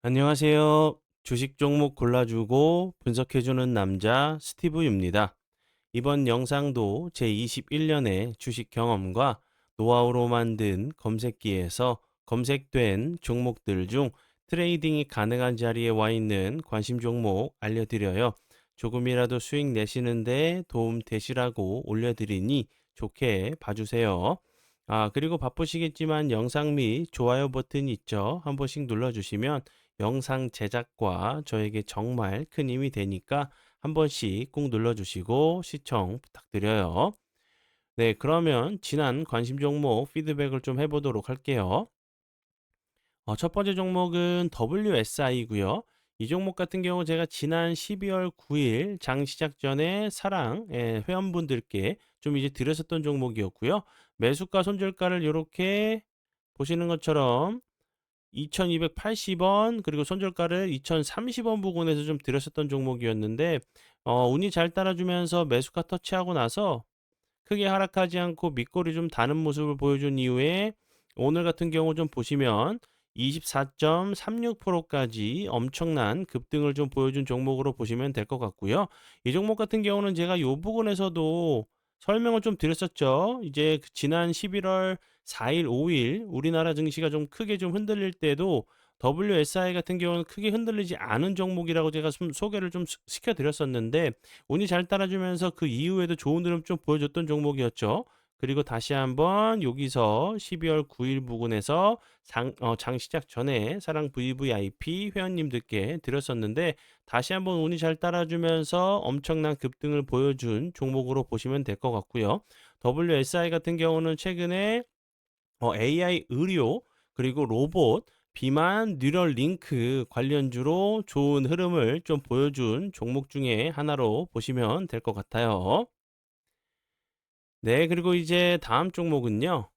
안녕하세요. 주식 종목 골라주고 분석해주는 남자 스티브입니다. 이번 영상도 제21년의 주식 경험과 노하우로 만든 검색기에서 검색된 종목들 중 트레이딩이 가능한 자리에 와 있는 관심 종목 알려드려요. 조금이라도 수익 내시는데 도움 되시라고 올려드리니 좋게 봐주세요. 그리고 바쁘시겠지만 영상 및 좋아요 버튼 있죠? 한 번씩 눌러주시면 영상 제작과 저에게 정말 큰 힘이 되니까 한 번씩 꼭 눌러주시고 시청 부탁드려요. 네, 그러면 지난 관심 종목 피드백을 좀 해보도록 할게요. 첫 번째 종목은 WSI고요. 이 종목 같은 경우 제가 지난 12월 9일 장 시작 전에 사랑 회원분들께 좀 이제 드렸었던 종목이었고요. 매수가 손절가를 이렇게 보시는 것처럼 2280원 그리고 손절가를 2030원 부근에서 좀 드렸었던 종목이었는데 운이 잘 따라주면서 매수가 터치하고 나서 크게 하락하지 않고 밑꼬리 좀 다는 모습을 보여준 이후에 오늘 같은 경우 좀 보시면 24.36%까지 엄청난 급등을 좀 보여준 종목으로 보시면 될 것 같고요. 이 종목 같은 경우는 제가 요 부분에서도 설명을 좀 드렸었죠. 이제 지난 11월 4일, 5일 우리나라 증시가 좀 크게 좀 흔들릴 때도 WSI 같은 경우는 크게 흔들리지 않은 종목이라고 제가 소개를 좀 시켜드렸었는데 운이 잘 따라주면서 그 이후에도 좋은 흐름 좀 보여줬던 종목이었죠. 그리고 다시 한번 여기서 12월 9일 부근에서 장 시작 전에 사랑 VVIP 회원님들께 드렸었는데 다시 한번 운이 잘 따라주면서 엄청난 급등을 보여준 종목으로 보시면 될 것 같고요. WSI 같은 경우는 최근에 AI 의료 그리고 로봇 비만 뉴럴 링크 관련주로 좋은 흐름을 좀 보여준 종목 중에 하나로 보시면 될 것 같아요. 네, 그리고 이제 다음 종목은요.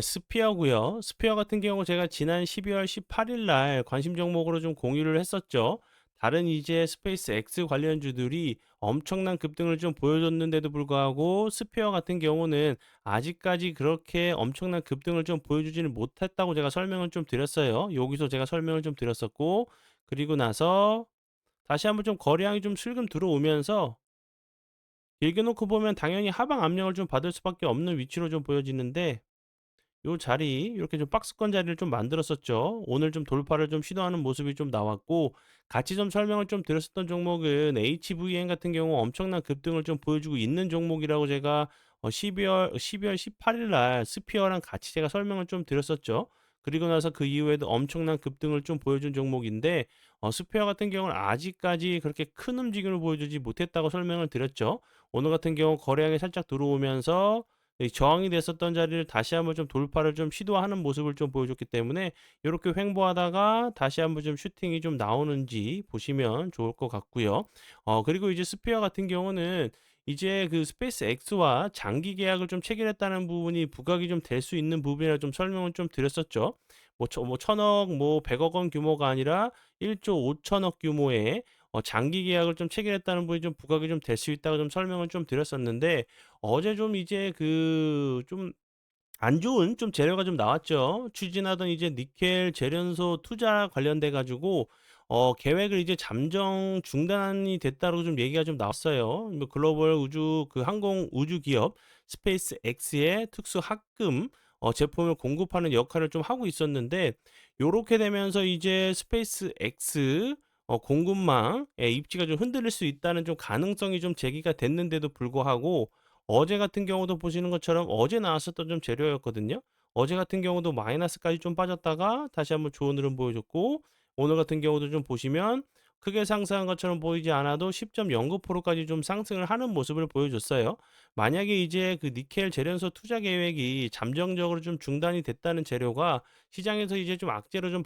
스피어고요. 스피어 같은 경우 제가 지난 12월 18일 날 관심 종목으로 좀 공유를 했었죠. 다른 이제 스페이스 X 관련주들이 엄청난 급등을 좀 보여줬는데도 불구하고 스피어 같은 경우는 아직까지 그렇게 엄청난 급등을 좀 보여주지는 못했다고 제가 설명을 좀 드렸어요. 여기서 제가 설명을 좀 드렸었고 그리고 나서 다시 한번 좀 거래량이 좀 슬금 들어오면서 길게 놓고 보면 당연히 하방 압력을 좀 받을 수밖에 없는 위치로 좀 보여지는데 요 자리 이렇게 좀 박스권 자리를 좀 만들었었죠. 오늘 좀 돌파를 좀 시도하는 모습이 좀 나왔고 같이 좀 설명을 좀 드렸었던 종목은 HVN 같은 경우 엄청난 급등을 좀 보여주고 있는 종목이라고 제가 12월 18일 날 스피어랑 같이 제가 설명을 좀 드렸었죠. 그리고 나서 그 이후에도 엄청난 급등을 좀 보여준 종목인데 스피어 같은 경우는 아직까지 그렇게 큰 움직임을 보여주지 못했다고 설명을 드렸죠. 오늘 같은 경우 거래량이 살짝 들어오면서 이 저항이 됐었던 자리를 다시 한번 좀 돌파를 좀 시도하는 모습을 좀 보여줬기 때문에 이렇게 횡보하다가 다시 한번 좀 슈팅이 좀 나오는지 보시면 좋을 것 같고요. 그리고 이제 스피어 같은 경우는 이제 그 스페이스 X와 장기 계약을 좀 체결했다는 부분이 부각이 좀 될 수 있는 부분이라 좀 설명을 좀 드렸었죠. 뭐 천억, 뭐 100억 원 규모가 아니라 1조 5천억 규모의 장기 계약을 좀 체결했다는 부분이 좀 부각이 좀 될 수 있다고 좀 설명을 좀 드렸었는데 어제 좀 이제 그 좀 안 좋은 좀 재료가 좀 나왔죠. 추진하던 이제 니켈 재련소 투자 관련돼 가지고 계획을 이제 잠정 중단이 됐다고 좀 얘기가 좀 나왔어요. 뭐 글로벌 우주 그 항공 우주 기업 스페이스 X의 특수 합금 제품을 공급하는 역할을 좀 하고 있었는데 요렇게 되면서 이제 스페이스 X 공급망의 입지가 좀 흔들릴 수 있다는 좀 가능성이 좀 제기가 됐는데도 불구하고 어제 같은 경우도 보시는 것처럼 어제 나왔었던 좀 재료였거든요. 어제 같은 경우도 마이너스까지 좀 빠졌다가 다시 한번 좋은 흐름 보여줬고 오늘 같은 경우도 좀 보시면 크게 상승한 것처럼 보이지 않아도 10.09%까지 좀 상승을 하는 모습을 보여줬어요. 만약에 이제 그 니켈 재련소 투자 계획이 잠정적으로 좀 중단이 됐다는 재료가 시장에서 이제 좀 악재로 좀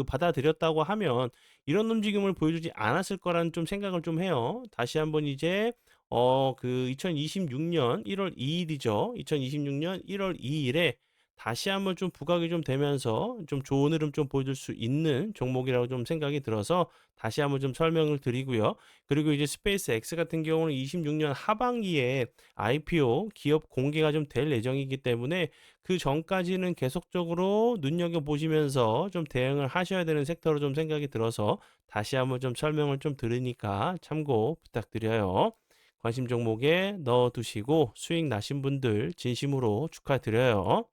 받아들였다고 하면 이런 움직임을 보여주지 않았을 거라는 좀 생각을 좀 해요. 다시 한번 이제 2026년 1월 2일이죠. 2026년 1월 2일에 다시 한번 좀 부각이 좀 되면서 좀 좋은 흐름 좀 보여줄 수 있는 종목이라고 좀 생각이 들어서 다시 한번 좀 설명을 드리고요. 그리고 이제 스페이스 X 같은 경우는 26년 하반기에 IPO 기업 공개가 좀 될 예정이기 때문에 그 전까지는 계속적으로 눈여겨보시면서 좀 대응을 하셔야 되는 섹터로 좀 생각이 들어서 다시 한번 좀 설명을 좀 들으니까 참고 부탁드려요. 관심 종목에 넣어두시고 수익 나신 분들 진심으로 축하드려요.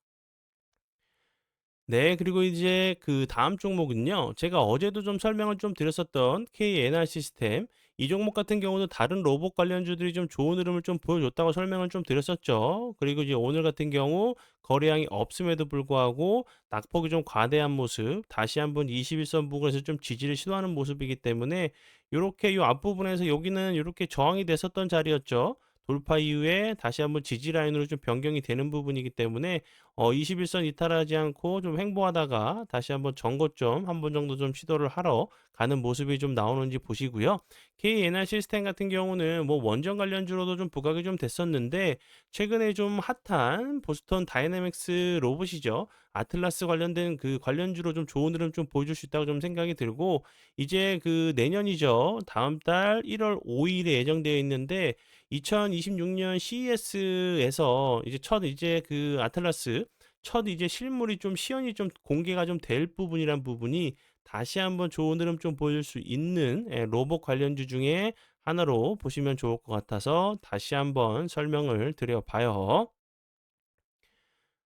네, 그리고 이제 그 다음 종목은요. 제가 어제도 좀 설명을 좀 드렸었던 KNR 시스템. 이 종목 같은 경우는 다른 로봇 관련주들이 좀 좋은 흐름을 좀 보여줬다고 설명을 좀 드렸었죠. 그리고 이제 오늘 같은 경우 거래량이 없음에도 불구하고 낙폭이 좀 과대한 모습, 다시 한번 21선 부근에서 좀 지지를 시도하는 모습이기 때문에 이렇게 이 앞부분에서 여기는 이렇게 저항이 됐었던 자리였죠. 돌파 이후에 다시 한번 지지 라인으로 좀 변경이 되는 부분이기 때문에 21선 이탈하지 않고 좀 횡보하다가 다시 한번 정고점 한 번 정도 좀 시도를 하러 가는 모습이 좀 나오는지 보시고요. KNR 시스템 같은 경우는 뭐 원전 관련주로도 좀 부각이 좀 됐었는데 최근에 좀 핫한 보스턴 다이내믹스 로봇이죠. 아틀라스 관련된 그 관련주로 좀 좋은 흐름 좀 보여줄 수 있다고 좀 생각이 들고 이제 그 내년이죠. 다음 달 1월 5일에 예정되어 있는데 2026년 CES에서 이제 첫 이제 그 아틀라스 첫 이제 실물이 좀 시연이 좀 공개가 좀 될 부분이란 부분이 다시 한번 좋은 흐름 좀 보여줄 수 있는 로봇 관련주 중에 하나로 보시면 좋을 것 같아서 다시 한번 설명을 드려 봐요.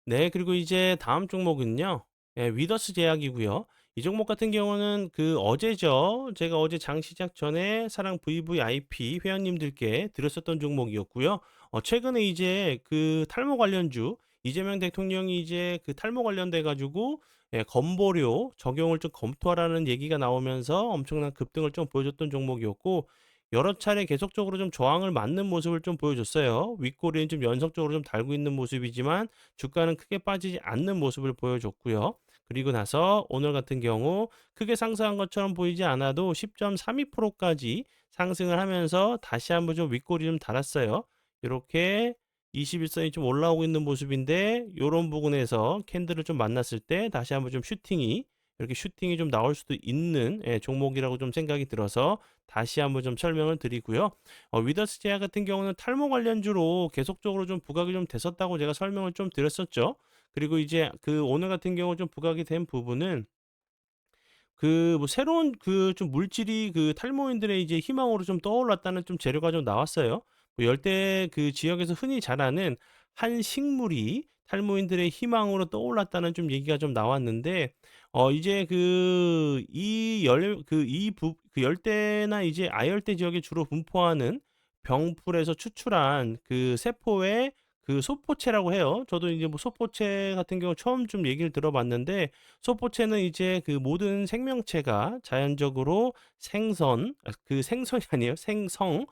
네, 그리고 이제 다음 종목은요. 위더스 제약이고요. 이 종목 같은 경우는 그 어제죠. 제가 어제 장 시작 전에 사랑 VVIP 회원님들께 드렸었던 종목이었고요. 최근에 이제 그 탈모 관련주 이재명 대통령이 이제 그 탈모 관련돼 가지고 건보료 적용을 좀 검토하라는 얘기가 나오면서 엄청난 급등을 좀 보여줬던 종목이었고 여러 차례 계속적으로 좀 저항을 맞는 모습을 좀 보여줬어요. 윗꼬리는 좀 연속적으로 좀 달고 있는 모습이지만 주가는 크게 빠지지 않는 모습을 보여줬고요. 그리고 나서 오늘 같은 경우 크게 상승한 것처럼 보이지 않아도 10.32%까지 상승을 하면서 다시 한번 좀 윗꼬리 좀 달았어요. 이렇게 21선이 좀 올라오고 있는 모습인데 이런 부분에서 캔들을 좀 만났을 때 다시 한번 좀 슈팅이 이렇게 슈팅이 좀 나올 수도 있는 종목이라고 좀 생각이 들어서 다시 한번 좀 설명을 드리고요. 위더스 제약 같은 경우는 탈모 관련주로 계속적으로 좀 부각이 좀 됐었다고 제가 설명을 좀 드렸었죠. 그리고 이제 그 오늘 같은 경우 좀 부각이 된 부분은 그 뭐 새로운 그 좀 물질이 그 탈모인들의 이제 희망으로 좀 떠올랐다는 좀 재료가 좀 나왔어요. 뭐 열대 그 지역에서 흔히 자라는 한 식물이 탈모인들의 희망으로 떠올랐다는 좀 얘기가 좀 나왔는데 이제 그 이 열 그 이 부 그 열대나 이제 아열대 지역에 주로 분포하는 병풀에서 추출한 그 세포의 그 소포체라고 해요. 저도 이제 뭐 소포체 같은 경우 처음 좀 얘기를 들어봤는데 소포체는 이제 그 모든 생명체가 자연적으로 그 생선이 아니에요. 생성.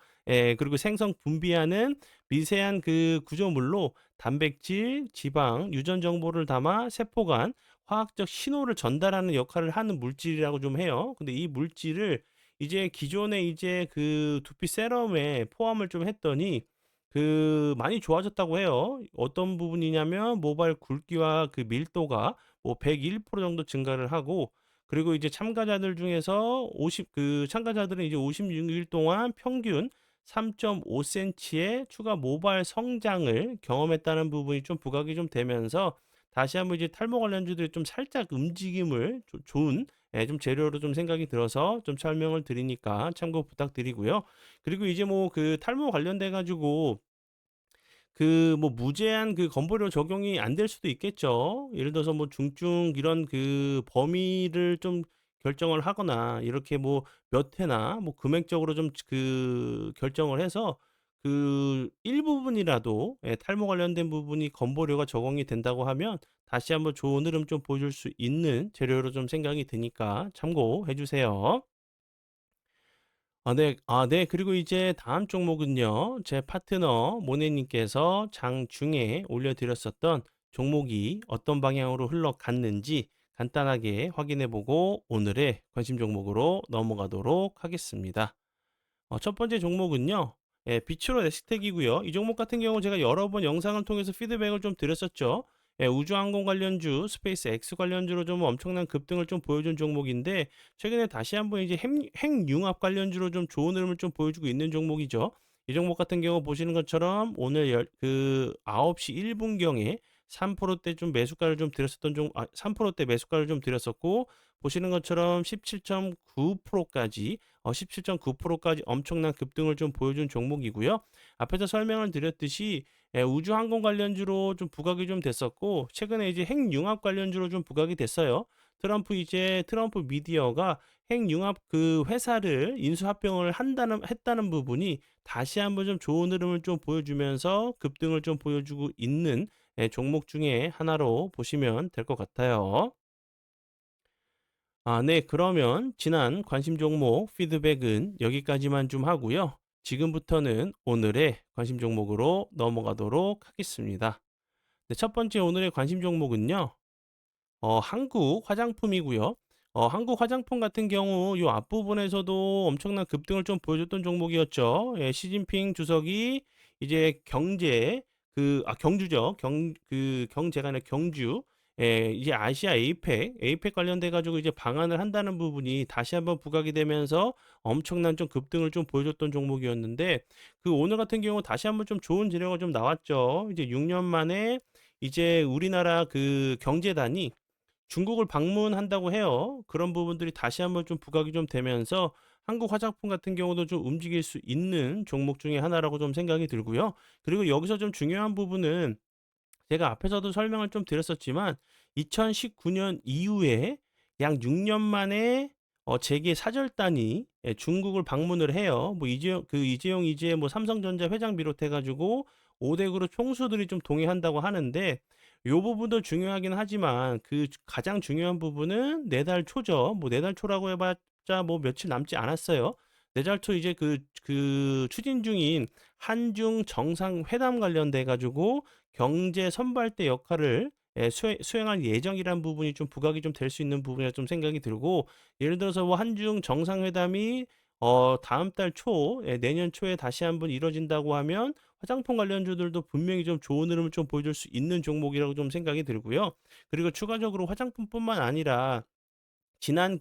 그리고 생성 분비하는 미세한 그 구조물로 단백질, 지방, 유전 정보를 담아 세포 간 화학적 신호를 전달하는 역할을 하는 물질이라고 좀 해요. 근데 이 물질을 이제 기존에 이제 그 두피 세럼에 포함을 좀 했더니 그 많이 좋아졌다고 해요. 어떤 부분이냐면 모발 굵기와 그 밀도가 뭐 101% 정도 증가를 하고 그리고 이제 참가자들 중에서 50 그 참가자들은 이제 56일 동안 평균 3.5cm의 추가 모발 성장을 경험했다는 부분이 좀 부각이 좀 되면서 다시 한번 이제 탈모 관련주들이 좀 살짝 움직임을 좋은 좀 재료로 좀 생각이 들어서 좀 설명을 드리니까 참고 부탁드리고요. 그리고 이제 뭐 그 탈모 관련돼 가지고 그 뭐 무제한 그 건보료 적용이 안 될 수도 있겠죠. 예를 들어서 뭐 중증 이런 그 범위를 좀 결정을 하거나 이렇게 뭐 몇 회나 뭐 금액적으로 좀 그 결정을 해서 그 일부분이라도 탈모 관련된 부분이 건보료가 적용이 된다고 하면 다시 한번 좋은 흐름 좀 보여줄 수 있는 재료로 좀 생각이 드니까 참고해 주세요. 네. 네. 그리고 이제 다음 종목은요. 제 파트너 모네님께서 장중에 올려드렸었던 종목이 어떤 방향으로 흘러갔는지 간단하게 확인해 보고 오늘의 관심 종목으로 넘어가도록 하겠습니다. 첫 번째 종목은요. 비추로 에스텍이고요. 이 종목 같은 경우 제가 여러 번 영상을 통해서 피드백을 좀 드렸었죠. 우주항공 관련주, 스페이스 X 관련주로 좀 엄청난 급등을 좀 보여준 종목인데 최근에 다시 한번 이제 핵융합 관련주로 좀 좋은 흐름을 좀 보여주고 있는 종목이죠. 이 종목 같은 경우 보시는 것처럼 오늘 9시 1분경에 3%대 좀 매수가를 좀 드렸었던 3%대 매수가를 좀 드렸었고 보시는 것처럼 17.9%까지 17.9%까지 엄청난 급등을 좀 보여준 종목이고요. 앞에서 설명을 드렸듯이 우주항공 관련주로 좀 부각이 좀 됐었고 최근에 이제 핵융합 관련주로 좀 부각이 됐어요. 트럼프 미디어가 핵융합 그 회사를 인수합병을 했다는 부분이 다시 한번 좀 좋은 흐름을 좀 보여주면서 급등을 좀 보여주고 있는 종목 중에 하나로 보시면 될 것 같아요. 네. 그러면 지난 관심 종목 피드백은 여기까지만 좀 하고요. 지금부터는 오늘의 관심 종목으로 넘어가도록 하겠습니다. 네, 첫 번째 오늘의 관심 종목은요. 한국 화장품이고요. 한국 화장품 같은 경우 요 앞부분에서도 엄청난 급등을 좀 보여줬던 종목이었죠. 시진핑 주석이 이제 경주죠. 경제가 아니라 경주. 이제 아시아 에이펙 관련돼 가지고 이제 방한을 한다는 부분이 다시 한번 부각이 되면서 엄청난 좀 급등을 좀 보여줬던 종목이었는데 오늘 같은 경우 다시 한번 좀 좋은 재료가 좀 나왔죠. 이제 6년 만에 이제 우리나라 경제단이 중국을 방문한다고 해요. 그런 부분들이 다시 한번 좀 부각이 좀 되면서 한국 화장품 같은 경우도 좀 움직일 수 있는 종목 중에 하나라고 좀 생각이 들고요. 그리고 여기서 좀 중요한 부분은 제가 앞에서도 설명을 좀 드렸었지만 2019년 이후에 약 6년 만에 재계 사절단이 중국을 방문을 해요. 뭐 이재 뭐 삼성전자 회장 비롯해 가지고 5대 그룹 총수들이 좀 동의한다고 하는데 요 부분도 중요하긴 하지만 가장 중요한 부분은 내달 초죠. 뭐 내달 초라고 해 봤자 뭐 며칠 남지 않았어요. 내달 초 이제 추진 중인 한중 정상회담 관련돼 가지고 경제 선발대 역할을 수행할 예정이란 부분이 좀 부각이 좀 될 수 있는 부분이라 좀 생각이 들고 예를 들어서 뭐 한중 정상회담이 다음 달 내년 초에 다시 한번 이뤄진다고 하면 화장품 관련주들도 분명히 좀 좋은 흐름을 좀 보여줄 수 있는 종목이라고 좀 생각이 들고요. 그리고 추가적으로 화장품뿐만 아니라 지난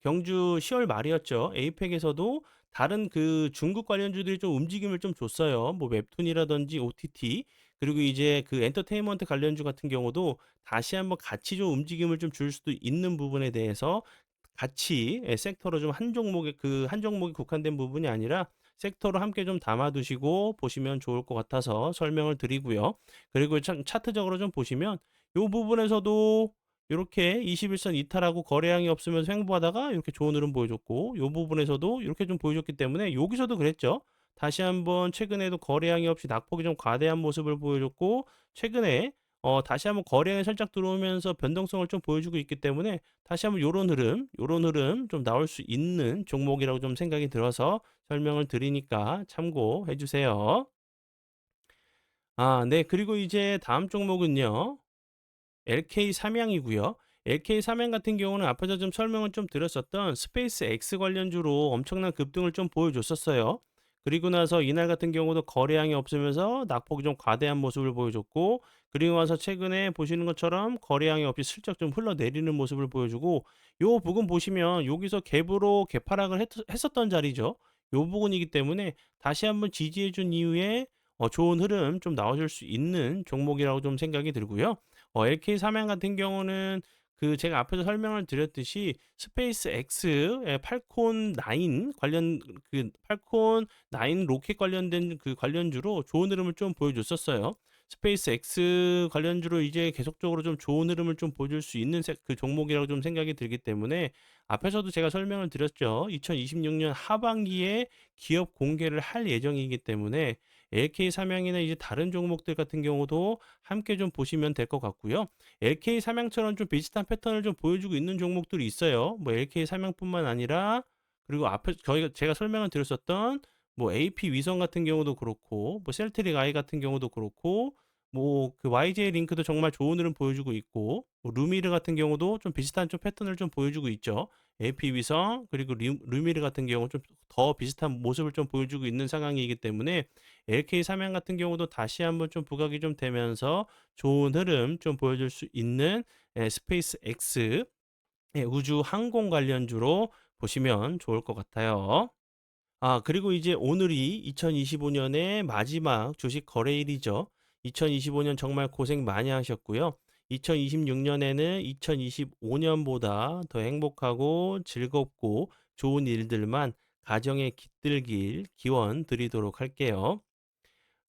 경주 10월 말이었죠. 에이펙에서도 다른 중국 관련주들이 좀 움직임을 좀 줬어요. 뭐 웹툰이라든지 OTT 그리고 이제 엔터테인먼트 관련주 같은 경우도 다시 한번 같이 좀 움직임을 좀 줄 수도 있는 부분에 대해서 같이 섹터로 좀 한 종목에 국한된 부분이 아니라 섹터로 함께 좀 담아 두시고 보시면 좋을 것 같아서 설명을 드리고요. 그리고 차트적으로 좀 보시면 요 부분에서도 요렇게 21선 이탈하고 거래량이 없으면서 횡보하다가 이렇게 좋은 흐름 보여줬고 요 부분에서도 이렇게 좀 보여줬기 때문에 여기서도 그랬죠. 다시 한번 최근에도 거래량이 없이 낙폭이 좀 과대한 모습을 보여줬고 최근에 다시 한번 거래량이 살짝 들어오면서 변동성을 좀 보여주고 있기 때문에 다시 한번 요런 흐름 좀 나올 수 있는 종목이라고 좀 생각이 들어서 설명을 드리니까 참고해 주세요. 네. 그리고 이제 다음 종목은요. LK 삼양이고요. LK 삼양 같은 경우는 앞에서 좀 설명을 좀 드렸었던 스페이스 X 관련주로 엄청난 급등을 좀 보여줬었어요. 그리고 나서 이날 같은 경우도 거래량이 없으면서 낙폭이 좀 과대한 모습을 보여줬고 그리고 와서 최근에 보시는 것처럼 거래량이 없이 슬쩍 좀 흘러내리는 모습을 보여주고 요 부분 보시면 여기서 갭으로 개파락을 했었던 자리죠. 요 부분이기 때문에 다시 한번 지지해 준 이후에 좋은 흐름 좀 나와줄 수 있는 종목이라고 좀 생각이 들고요. LK 삼양 같은 경우는 제가 앞에서 설명을 드렸듯이 스페이스 X의 팔콘 9 팔콘 9 로켓 관련된 관련주로 좋은 흐름을 좀 보여줬었어요. 스페이스 X 관련주로 이제 계속적으로 좀 좋은 흐름을 좀 보여줄 수 있는 종목이라고 좀 생각이 들기 때문에 앞에서도 제가 설명을 드렸죠. 2026년 하반기에 기업 공개를 할 예정이기 때문에 LK 삼양이나 이제 다른 종목들 같은 경우도 함께 좀 보시면 될 것 같고요. LK 삼양처럼 좀 비슷한 패턴을 좀 보여주고 있는 종목들이 있어요. 뭐 LK 삼양뿐만 아니라 그리고 앞에 제가 설명을 드렸었던 뭐 AP 위성 같은 경우도 그렇고 뭐 셀트릭 아이 같은 경우도 그렇고 뭐 그 YJ 링크도 정말 좋은 흐름 보여주고 있고 뭐 루미르 같은 경우도 좀 비슷한 좀 패턴을 좀 보여주고 있죠. AP 위성 그리고 루미르 같은 경우 좀 더 비슷한 모습을 좀 보여주고 있는 상황이기 때문에 LK 삼양 같은 경우도 다시 한번 좀 부각이 좀 되면서 좋은 흐름 좀 보여줄 수 있는 스페이스 X 우주 항공 관련주로 보시면 좋을 것 같아요. 그리고 이제 오늘이 2025년의 마지막 주식 거래일이죠. 2025년 정말 고생 많이 하셨고요. 2026년에는 2025년보다 더 행복하고 즐겁고 좋은 일들만 가정에 깃들길 기원 드리도록 할게요.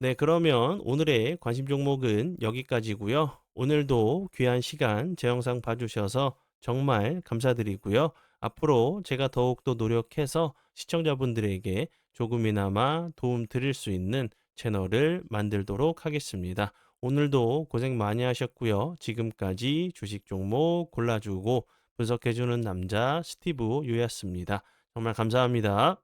네, 그러면 오늘의 관심 종목은 여기까지고요. 오늘도 귀한 시간 제 영상 봐주셔서 정말 감사드리고요. 앞으로 제가 더욱더 노력해서 시청자분들에게 조금이나마 도움 드릴 수 있는 채널을 만들도록 하겠습니다. 오늘도 고생 많이 하셨고요. 지금까지 주식 종목 골라주고 분석해주는 남자 스티브 유였습니다. 정말 감사합니다.